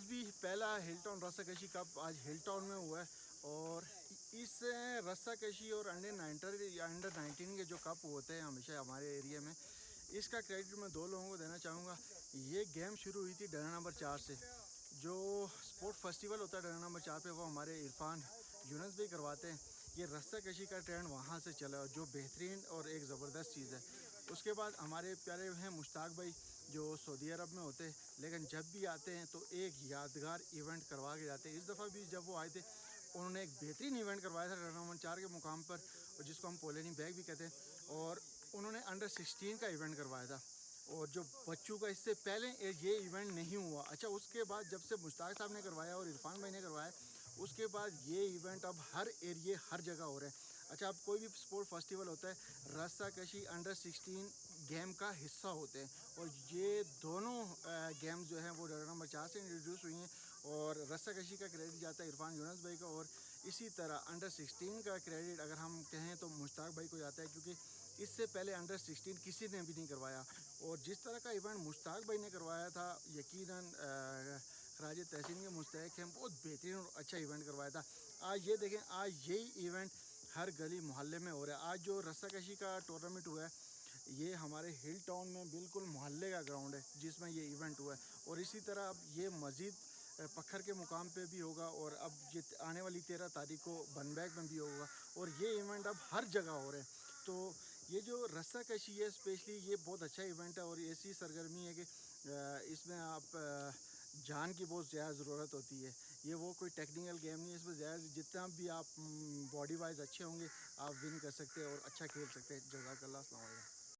आज भी पहला हिलटाउन रस्सा कशी कप आज हिलटाउन में हुआ है। और इस रस्सा कशी और अंडर 19 के जो कप होते हैं हमेशा हमारे एरिया में, इसका क्रेडिट मैं दो लोगों को देना चाहूँगा। ये गेम शुरू हुई थी डरा नंबर 4 से। जो स्पोर्ट फेस्टिवल होता है डरा नंबर 4 पे, वो हमारे इरफान यूनस भी करवाते हैं। ये रस्सा कशी का ट्रेंड वहाँ से चला और जो बेहतरीन और एक ज़बरदस्त चीज़ है। उसके बाद हमारे प्यारे हैं मुश्ताक भाई, जो सऊदी अरब में होते हैं, लेकिन जब भी आते हैं तो एक यादगार इवेंट करवा के जाते हैं। इस दफ़ा भी जब वो आए थे, उन्होंने एक बेहतरीन इवेंट करवाया था डरा नंबर 4 के मुकाम पर, और जिसको हम पोलेनी बैग भी कहते हैं। और उन्होंने अंडर 16 का इवेंट करवाया था, और जो बच्चों का इससे पहले ये इवेंट नहीं हुआ। अच्छा, उसके बाद जब से मुश्ताक साहब ने करवाया और इरफान भाई ने करवाया, उसके बाद ये इवेंट अब हर एरिए हर जगह हो रहे हैं। अच्छा, अब कोई भी स्पोर्ट फेस्टिवल होता है, रस्सा कशी अंडर 16 गेम का हिस्सा होते हैं। और ये दोनों गेम्स जो हैं वो डरा नंबर 4 से इंट्रोड्यूस हुई हैं। और रस्सा कशी का क्रेडिट जाता है इरफान यूनस भाई का, और इसी तरह अंडर 16 का क्रेडिट अगर हम कहें तो मुश्ताक भाई को जाता है, क्योंकि इससे पहले अंडर 16 किसी ने भी नहीं करवाया। और जिस तरह का इवेंट मुश्ताक भाई ने करवाया था, यकीनन खराज तहसीन के मुस्तहक हैं। बहुत बेहतरीन और अच्छा इवेंट करवाया था। आज ये देखें, आज यही इवेंट हर गली मोहल्ले में हो रहा है। आज जो रस्सा कशी का टूर्नामेंट हुआ है, ये हमारे हिल टाउन में बिल्कुल मोहल्ले का ग्राउंड है जिसमें ये इवेंट हुआ है। और इसी तरह अब ये मज़ीद पत्थर के मुकाम पे भी होगा, और अब ये आने वाली 13 तारीख को बनबैग में भी होगा। और ये इवेंट अब हर जगह हो रहे हैं। तो ये जो रस्सा कशी है स्पेशली, ये बहुत अच्छा इवेंट है। और ऐसी सरगर्मी है कि इसमें आप जान की बहुत ज़्यादा ज़रूरत होती है। ये वो कोई टेक्निकल गेम नहीं है, इसमें ज़्यादा जितना भी आप बॉडी वाइज अच्छे होंगे, आप विन कर सकते हैं और अच्छा खेल सकते हैं। जज़ाकल्लाह, अस्सलाम वालेकुम।